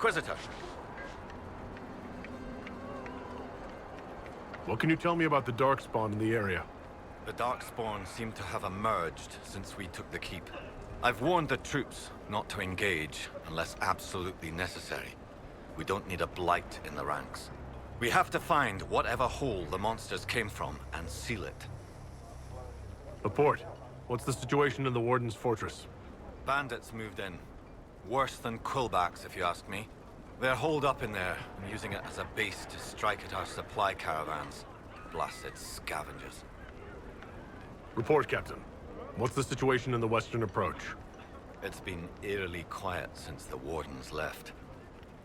Inquisitor. What can you tell me about the Darkspawn in the area? The Darkspawn seem to have emerged since we took the keep. I've warned the troops not to engage unless absolutely necessary. We don't need a blight in the ranks. We have to find whatever hole the monsters came from and seal it. Report. What's the situation in the Warden's fortress? Bandits moved in. Worse than quillbacks, if you ask me. They're holed up in there and using it as a base to strike at our supply caravans. Blasted scavengers. Report, Captain. What's the situation in the western approach? It's been eerily quiet since the Wardens left.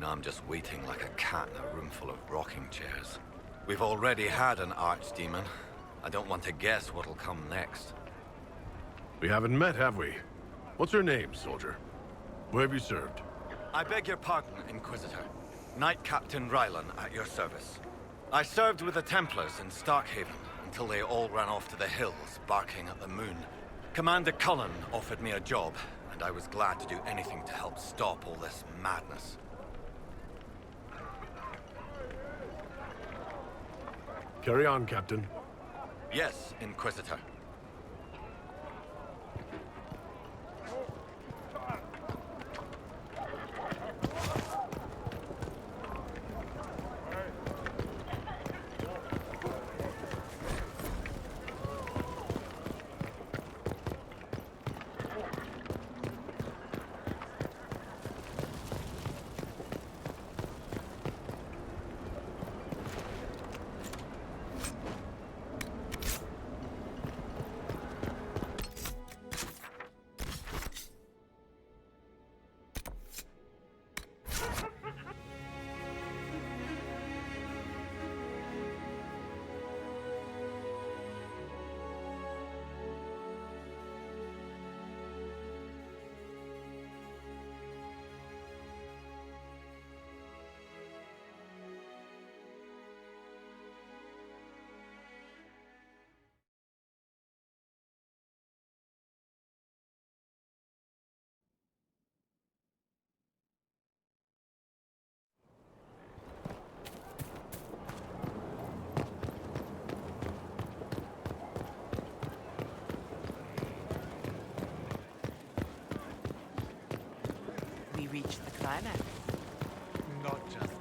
Now I'm just waiting like a cat in a room full of rocking chairs. We've already had an archdemon. I don't want to guess what'll come next. We haven't met, have we? What's her name, soldier? Where have you served? I beg your pardon, Inquisitor. Knight Captain Rylan at your service. I served with the Templars in Starkhaven until they all ran off to the hills, barking at the moon. Commander Cullen offered me a job, and I was glad to do anything to help stop all this madness. Carry on, Captain. Yes, Inquisitor. Reach the climax. Not just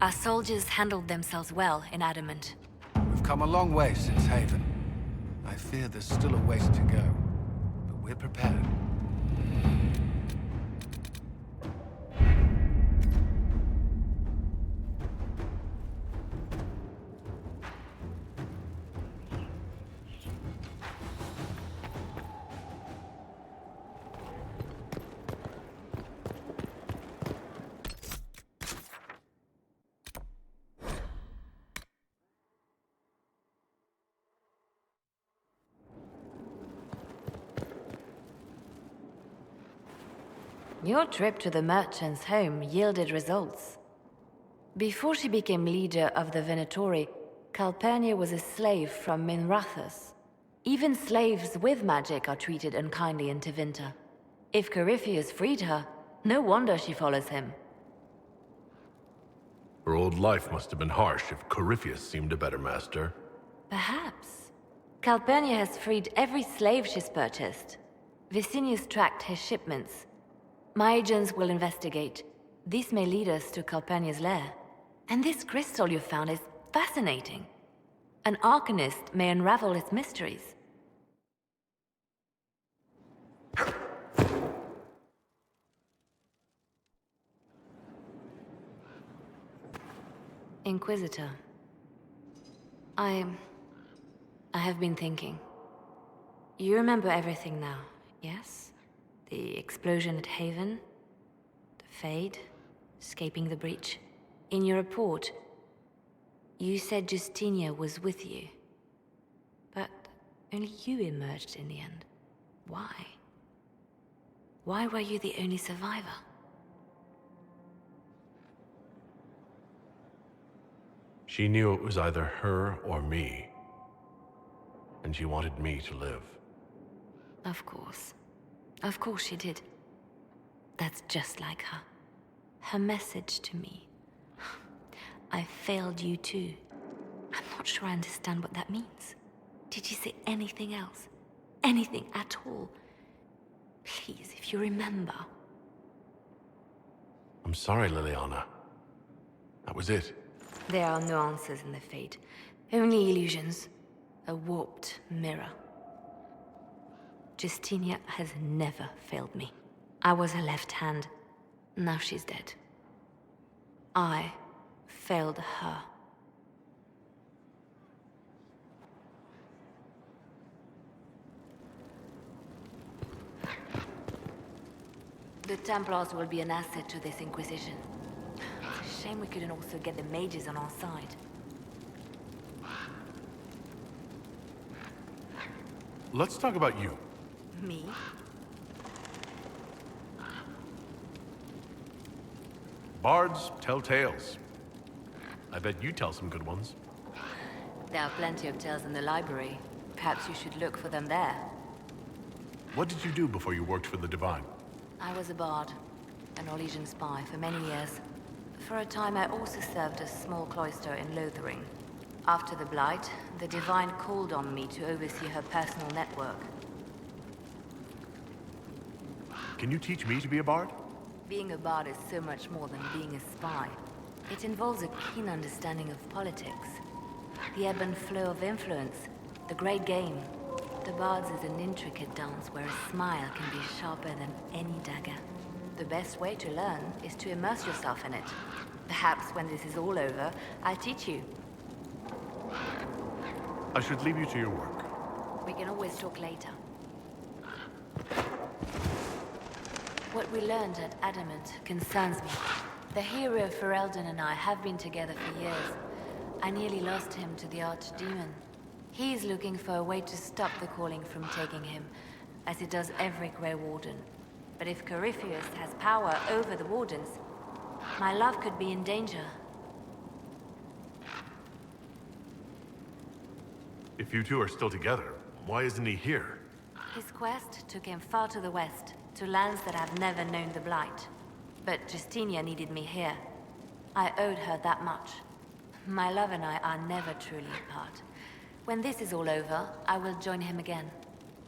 Our soldiers handled themselves well in Adamant. We've come a long way since Haven. I fear there's still a ways to go, but we're prepared. Your trip to the merchant's home yielded results. Before she became leader of the Venatori, Calpurnia was a slave from Minrathous. Even slaves with magic are treated unkindly in Tevinter. If Corypheus freed her, no wonder she follows him. Her old life must have been harsh if Corypheus seemed a better master. Perhaps. Calpurnia has freed every slave she's purchased. Vicinius tracked his shipments. My agents will investigate. This may lead us to Calpurnia's lair. And this crystal you found is fascinating. An arcanist may unravel its mysteries. Inquisitor. I have been thinking. You remember everything now, yes? The explosion at Haven, the Fade, escaping the breach. In your report, you said Justinia was with you. But only you emerged in the end. Why? Why were you the only survivor? She knew it was either her or me. And she wanted me to live. Of course. Of course she did. That's just like her. Her message to me. I failed you too. I'm not sure I understand what that means. Did you say anything else? Anything at all? Please, if you remember. I'm sorry, Liliana. That was it. There are no answers in the Fate. Only illusions. A warped mirror. Justinia has never failed me. I was her left hand. Now she's dead. I failed her. The Templars will be an asset to this Inquisition. It's a shame we couldn't also get the mages on our side. Let's talk about you. Me? Bards tell tales. I bet you tell some good ones. There are plenty of tales in the library. Perhaps you should look for them there. What did you do before you worked for the Divine? I was a bard, an Orlesian spy for many years. For a time, I also served a small cloister in Lothering. After the Blight, the Divine called on me to oversee her personal network. Can you teach me to be a bard? Being a bard is so much more than being a spy. It involves a keen understanding of politics, the ebb and flow of influence, the great game. The bard's is an intricate dance where a smile can be sharper than any dagger. The best way to learn is to immerse yourself in it. Perhaps when this is all over, I'll teach you. I should leave you to your work. We can always talk later. What we learned at Adamant concerns me. The hero Ferelden and I have been together for years. I nearly lost him to the Archdemon. He's looking for a way to stop the calling from taking him, as it does every Grey Warden. But if Corypheus has power over the Wardens, my love could be in danger. If you two are still together, why isn't he here? His quest took him far to the west, to lands that have never known the Blight. But Justinia needed me here. I owed her that much. My love and I are never truly apart. When this is all over, I will join him again.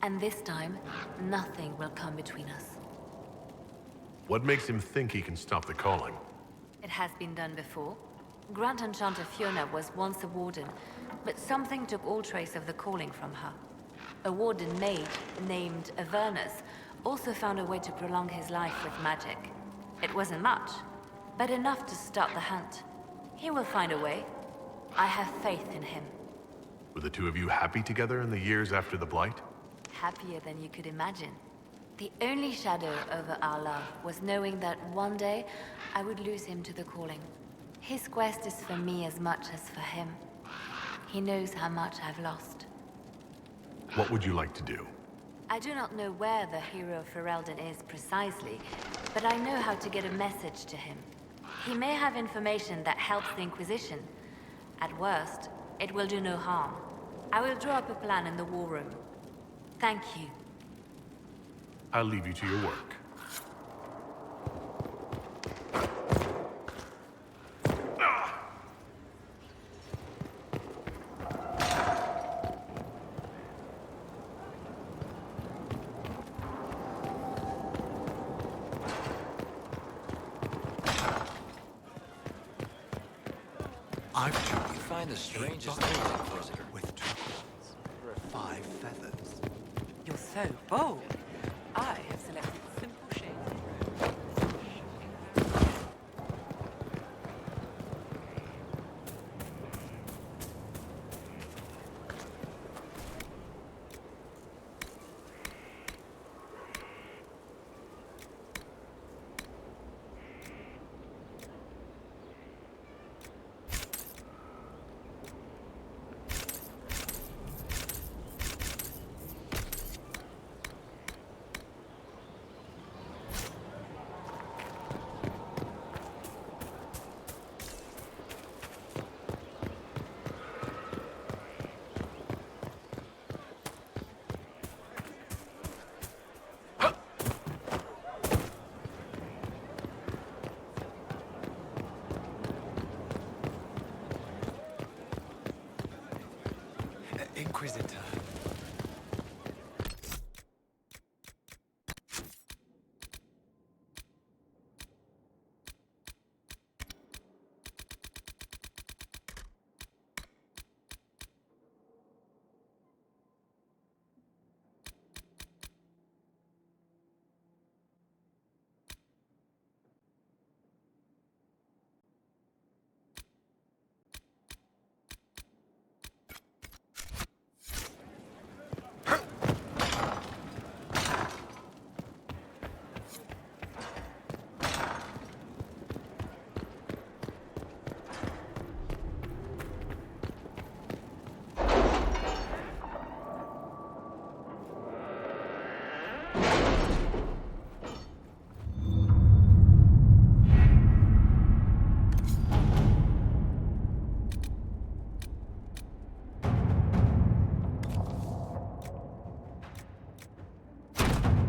And this time, nothing will come between us. What makes him think he can stop the calling? It has been done before. Grand Enchanter Fiona was once a warden, but something took all trace of the calling from her. A warden maid named Avernus also found a way to prolong his life with magic. It wasn't much, but enough to start the hunt. He will find a way. I have faith in him. Were the two of you happy together in the years after the Blight? Happier than you could imagine. The only shadow over our love was knowing that one day I would lose him to the calling. His quest is for me as much as for him. He knows how much I've lost. What would you like to do? I do not know where the hero Ferelden is precisely, but I know how to get a message to him. He may have information that helps the Inquisition. At worst, it will do no harm. I will draw up a plan in the war room. Thank you. I'll leave you to your work. You find the strangest things, Inquisitor. With truffles. 5 feathers. You're so bold. I have selected simple shades. Inquisitor.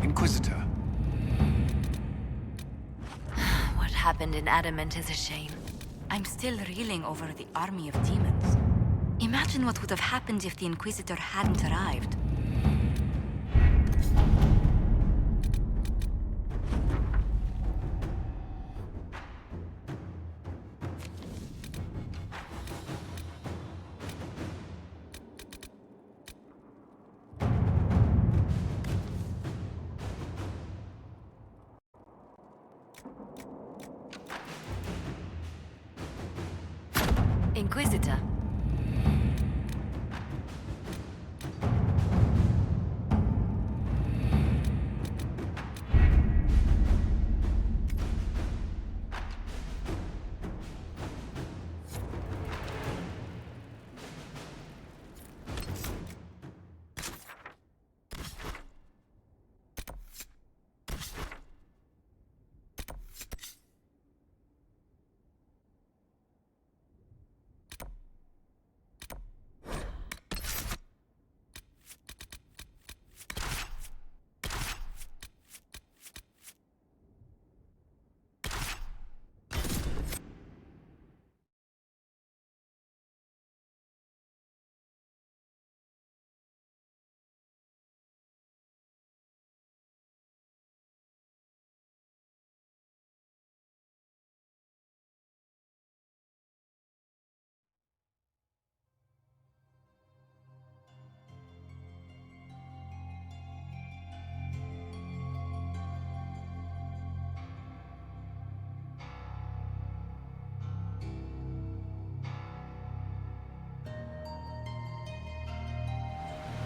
Inquisitor. What happened in Adamant is a shame. I'm still reeling over the army of demons. Imagine what would have happened if the Inquisitor hadn't arrived. Inquisitor.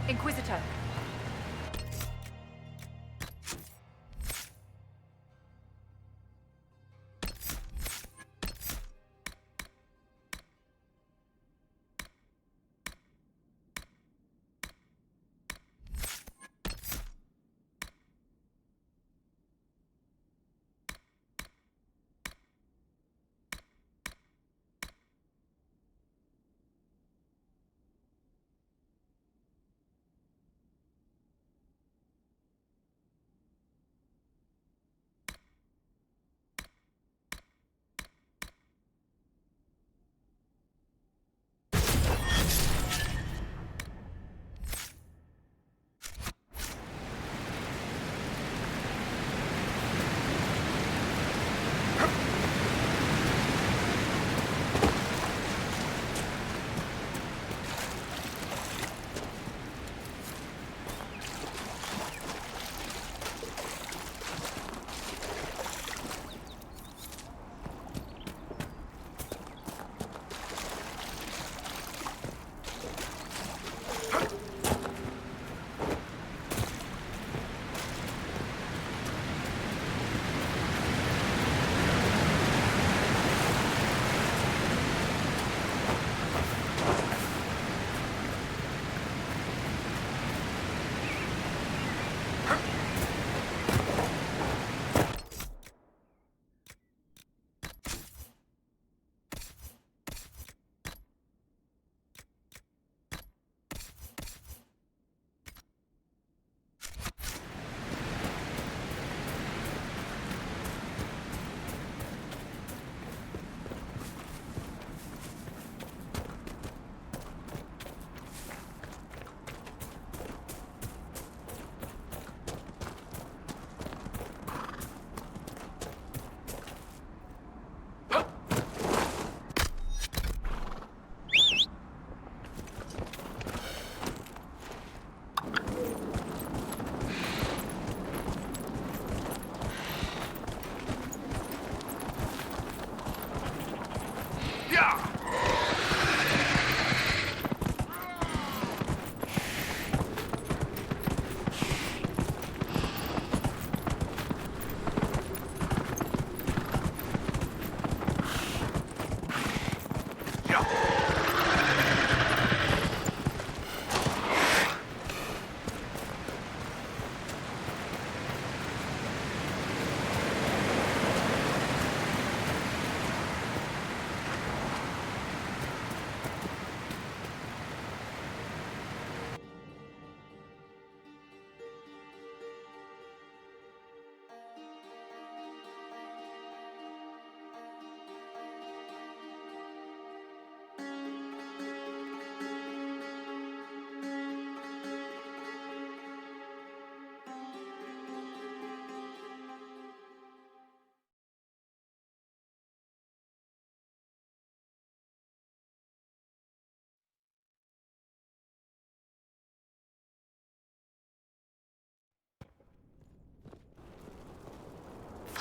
Inquisitor.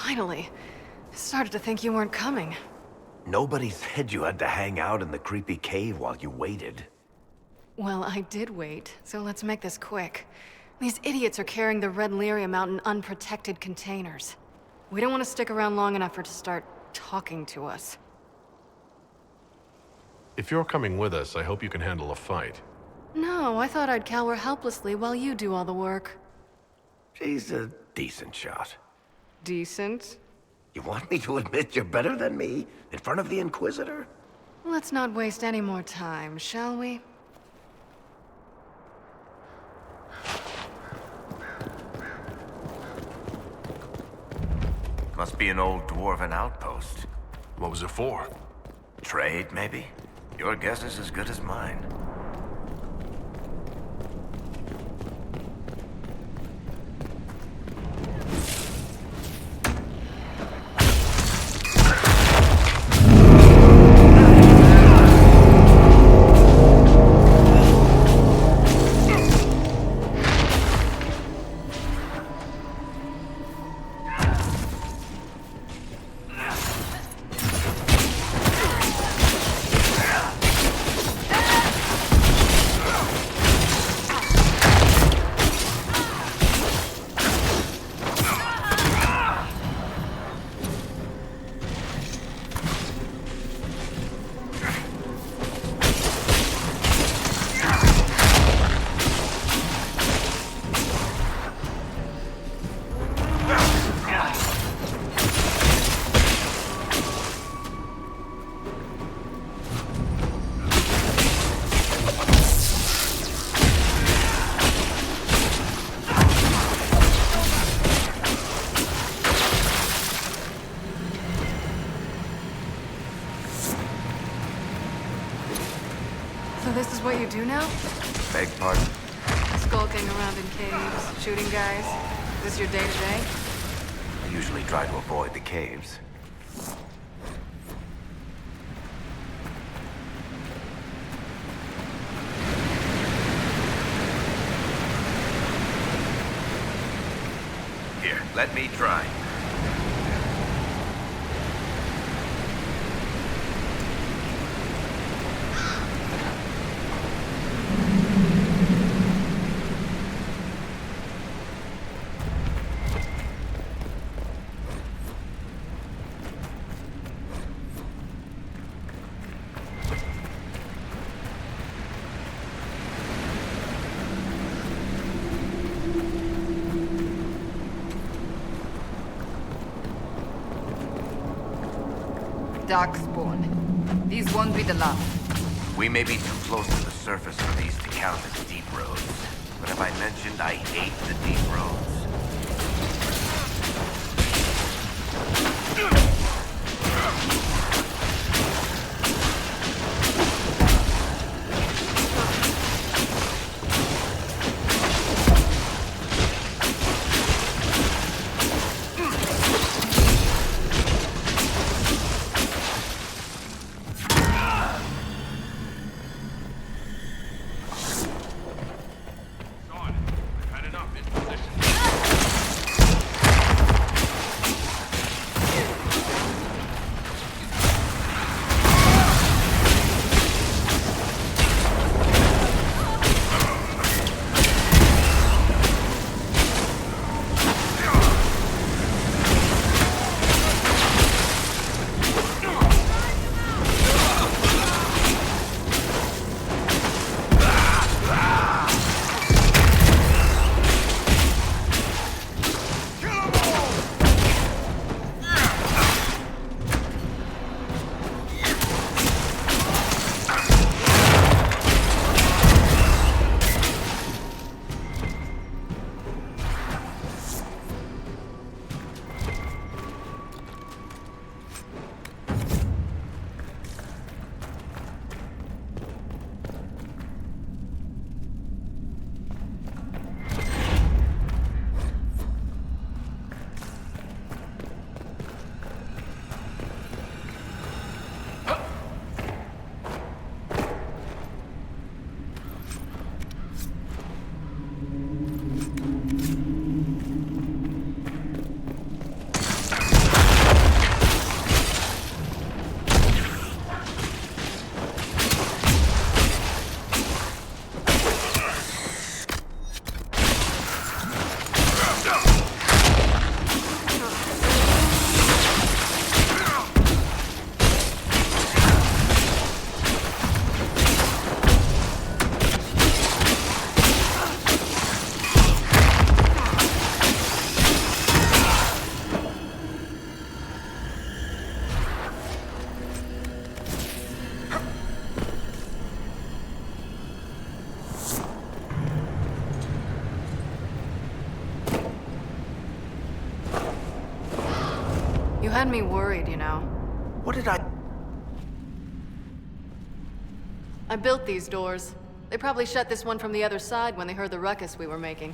Finally. I started to think you weren't coming. Nobody said you had to hang out in the creepy cave while you waited. Well, I did wait, so let's make this quick. These idiots are carrying the red lyrium out in unprotected containers. We don't want to stick around long enough for it to start talking to us. If you're coming with us, I hope you can handle a fight. No, I thought I'd cower helplessly while you do all the work. She's a decent shot. Decent? You want me to admit you're better than me in front of the Inquisitor? Let's not waste any more time, shall we? Must be an old dwarven outpost. What was it for? Trade, maybe? Your guess is as good as mine. So this is what you do now? Beg pardon? Skulking around in caves, shooting guys? Is this your day-to-day? I usually try to avoid the caves. Here, let me try. Darkspawn. These won't be the last. We may be too close to the surface for these to count as deep roads. But have I mentioned I hate the deep roads? had me worried, you know. What did I... I built these doors. They probably shut this one from the other side when they heard the ruckus we were making.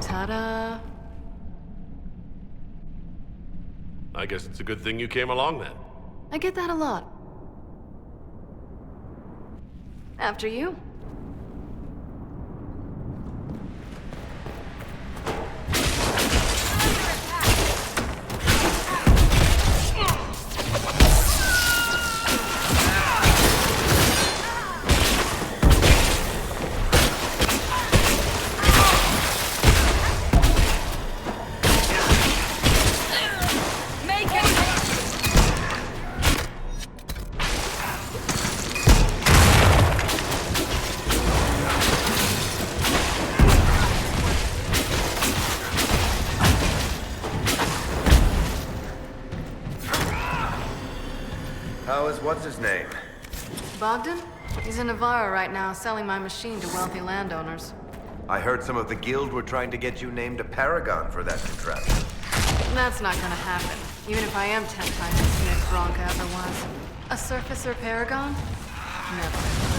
Ta-da! I guess it's a good thing you came along then. I get that a lot. After you. How is what's-his-name? Bogdan? He's in Navarro right now, selling my machine to wealthy landowners. I heard some of the guild were trying to get you named a paragon for that contraption. That's not gonna happen, even if I am 10 times as Smith Bronca otherwise. A surfacer paragon? Never.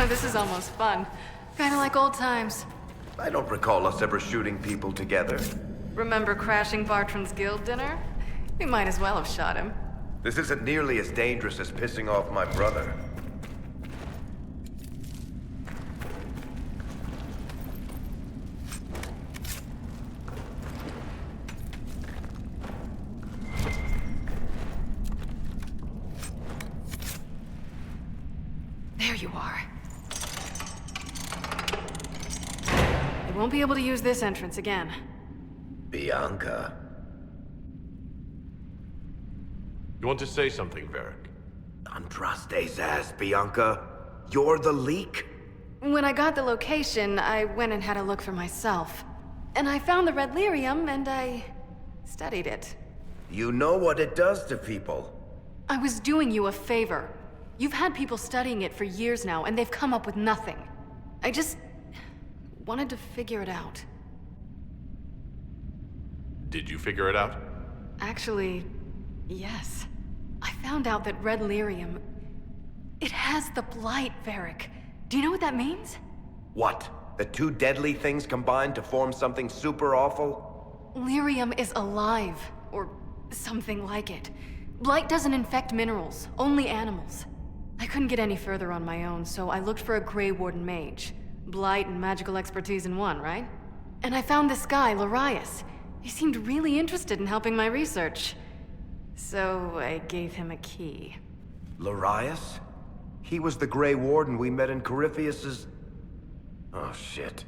This is almost fun. Kinda like old times. I don't recall us ever shooting people together. Remember crashing Bartram's guild dinner? We might as well have shot him. This isn't nearly as dangerous as pissing off my brother. There you are. I won't be able to use this entrance again. Bianca. You want to say something, Varric? Andraste's ass, Bianca. You're the leak? When I got the location, I went and had a look for myself. And I found the red lyrium, and I studied it. You know what it does to people. I was doing you a favor. You've had people studying it for years now, and they've come up with nothing. I just wanted to figure it out. Did you figure it out? Actually, yes. I found out that red lyrium... it has the blight, Varric. Do you know what that means? What? The two deadly things combined to form something super awful? Lyrium is alive, or something like it. Blight doesn't infect minerals, only animals. I couldn't get any further on my own, so I looked for a Grey Warden mage. Blight and magical expertise in one, right? And I found this guy, Larius. He seemed really interested in helping my research. So I gave him a key. Larius? He was the Grey Warden we met in Corypheus's... Oh, shit.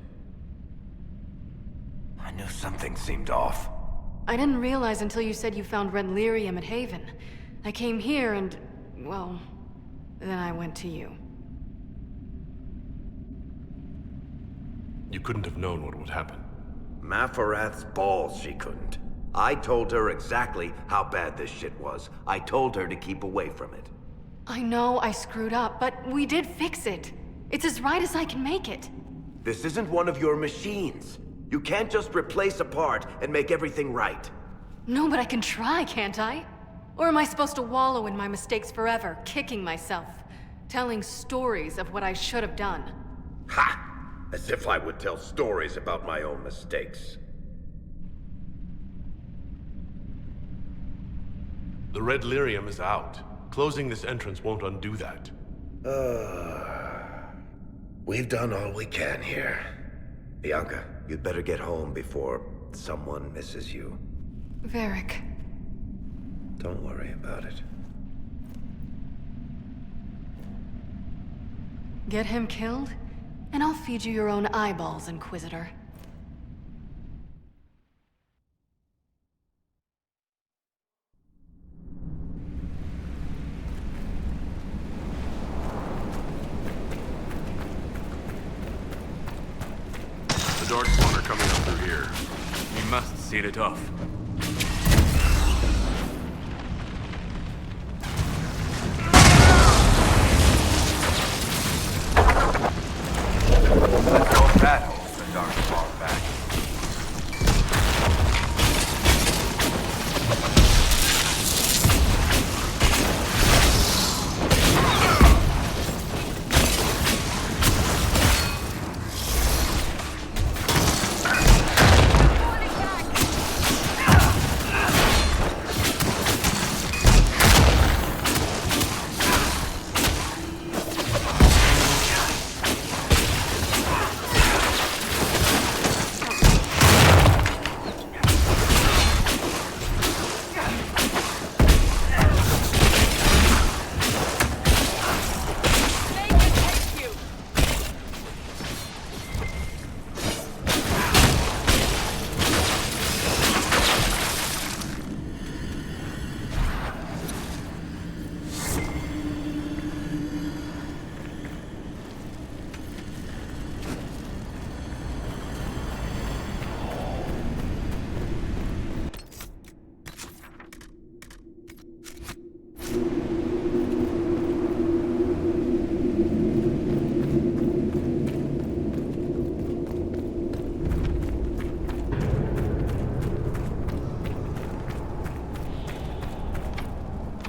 I knew something seemed off. I didn't realize until you said you found red lyrium at Haven. I came here and, well, then I went to you. You couldn't have known what would happen. Mafarath's balls, she couldn't. I told her exactly how bad this shit was. I told her to keep away from it. I know I screwed up, but we did fix it. It's as right as I can make it. This isn't one of your machines. You can't just replace a part and make everything right. No, but I can try, can't I? Or am I supposed to wallow in my mistakes forever, kicking myself, telling stories of what I should have done? Ha! As if I would tell stories about my own mistakes. The red lyrium is out. Closing this entrance won't undo that. We've done all we can here. Bianca, you'd better get home before someone misses you. Varric. Don't worry about it. Get him killed, and I'll feed you your own eyeballs, Inquisitor. The Darkspawn are coming up through here. We must seal it off. Let's hope that holds the Darkspawn back.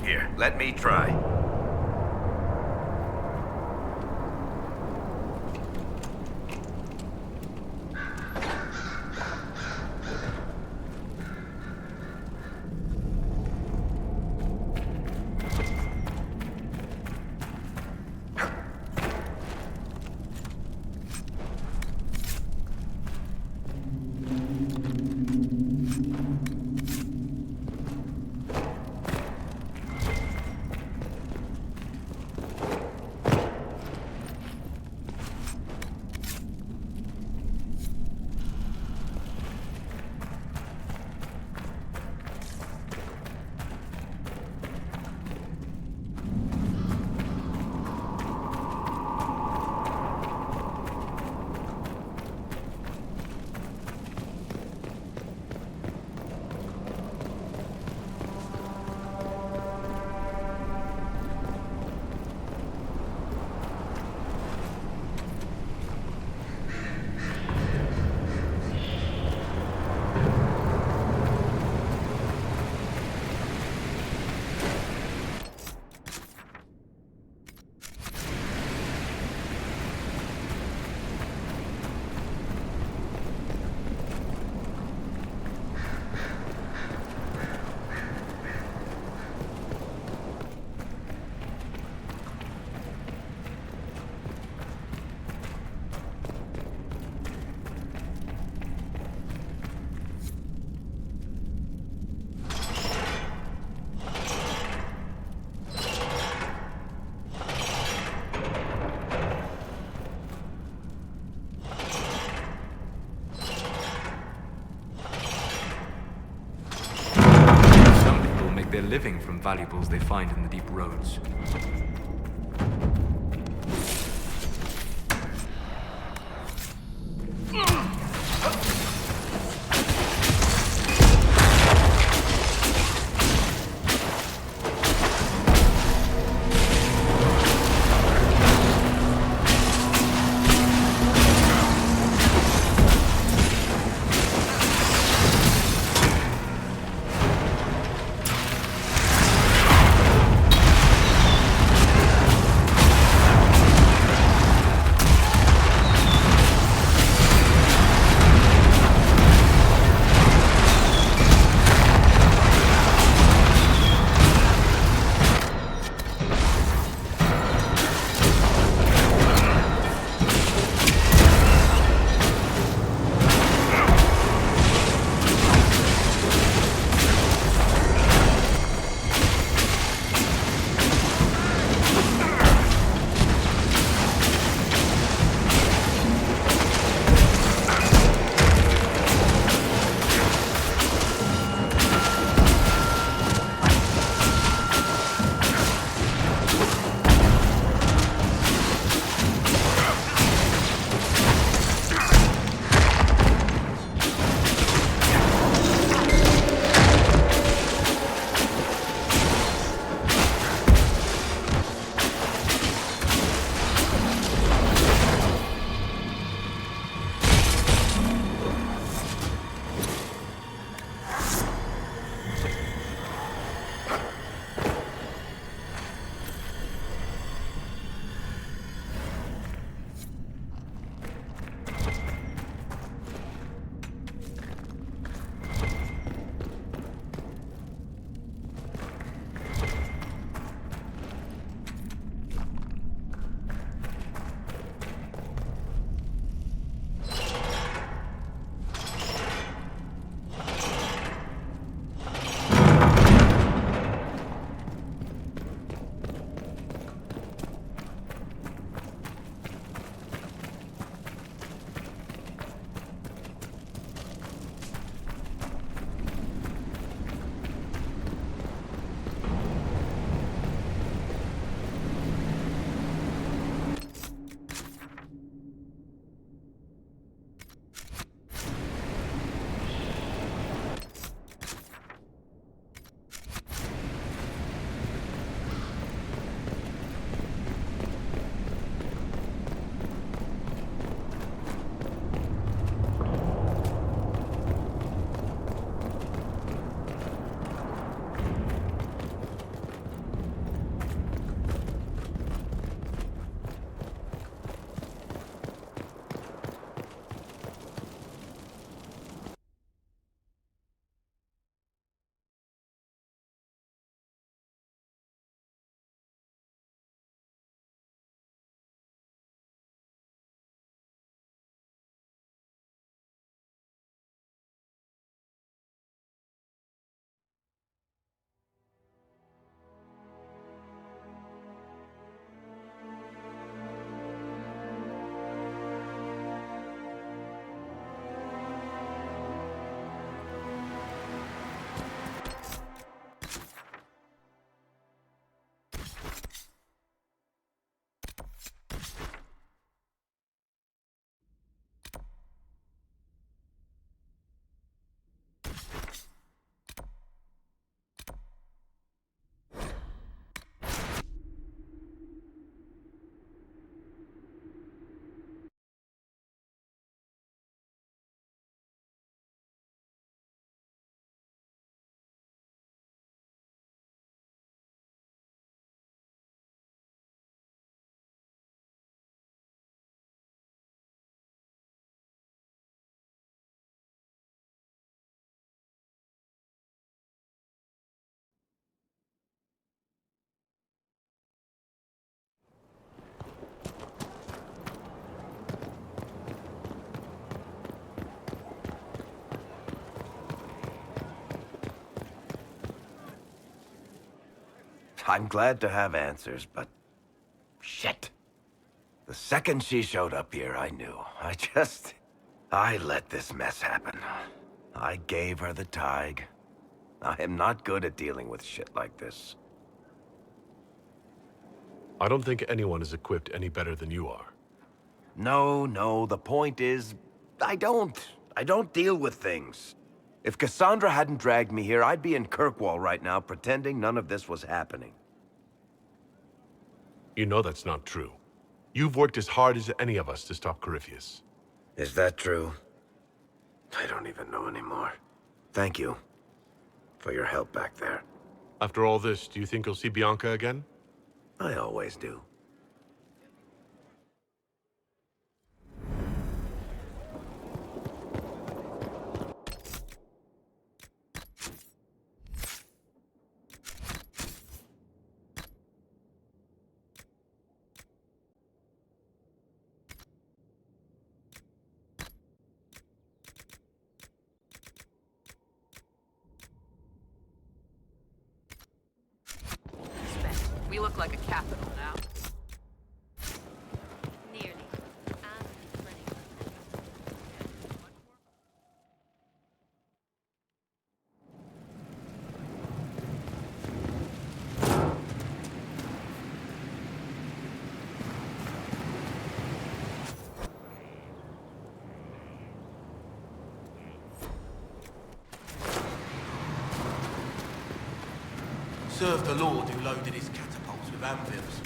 Here, let me try. They're living from valuables they find in the deep roads. I'm glad to have answers, but... shit. The second she showed up here, I knew. I let this mess happen. I gave her the Tig. I am not good at dealing with shit like this. I don't think anyone is equipped any better than you are. No, the point is, I don't deal with things. If Cassandra hadn't dragged me here, I'd be in Kirkwall right now pretending none of this was happening. You know that's not true. You've worked as hard as any of us to stop Corypheus. Is that true? I don't even know anymore. Thank you for your help back there. After all this, do you think you'll see Bianca again? I always do. We look like a capital now. Nearly. And plenty. Served the lord who loaded his catapults with anvils.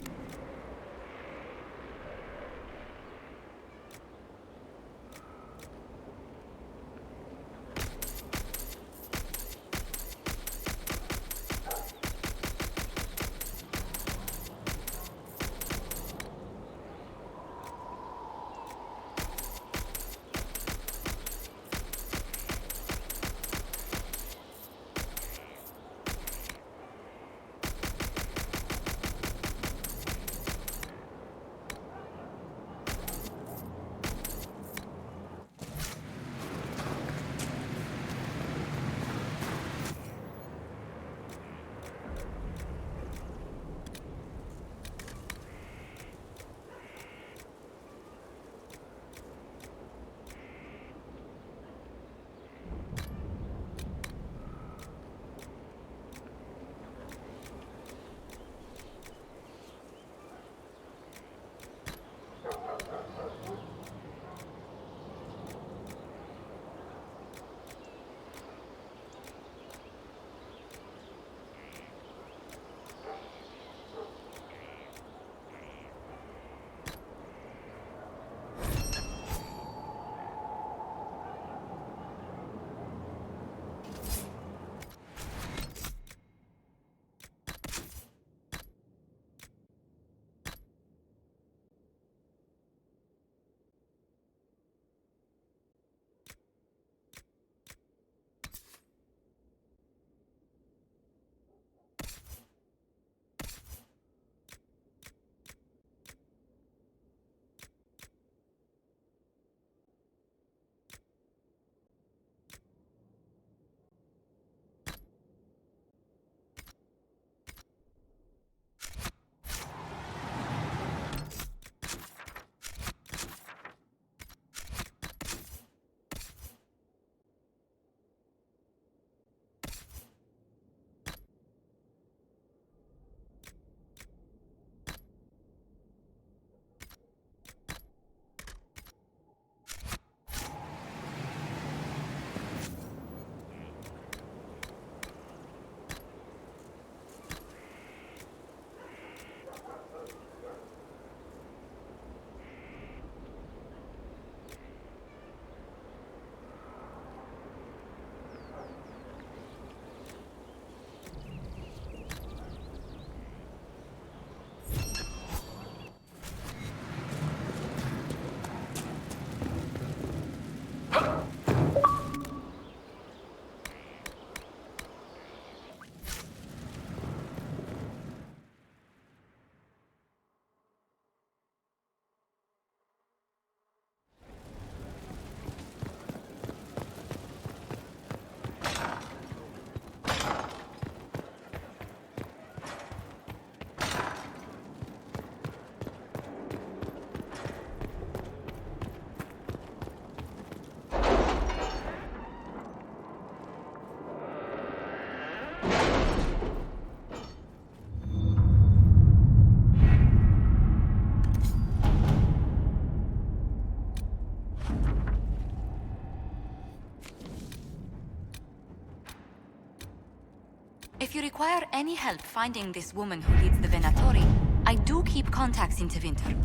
If you require any help finding this woman who leads the Venatori, I do keep contacts in Tevinter.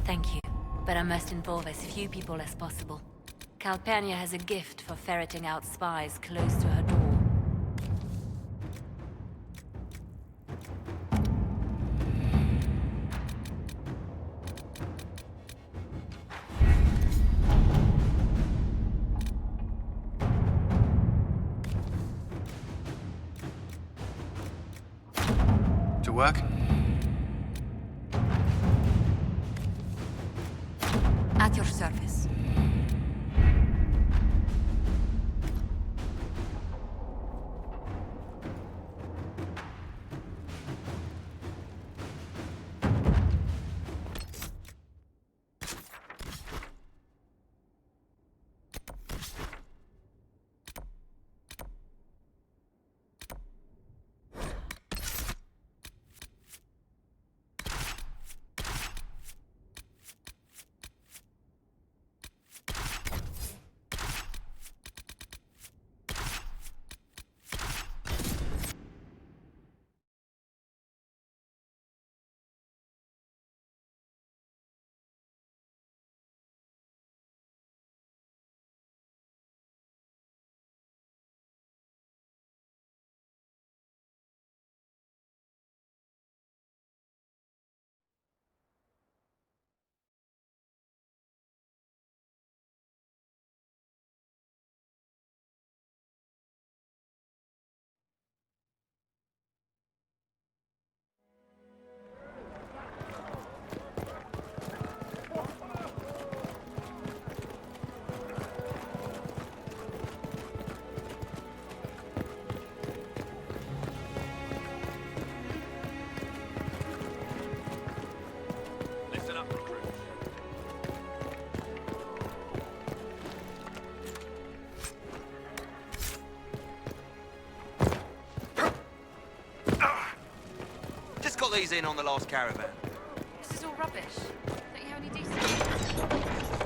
Thank you, but I must involve as few people as possible. Calpurnia has a gift for ferreting out spies close to her door. To work? At your service. Got these in on the last caravan. This is all rubbish. Don't you have any decent?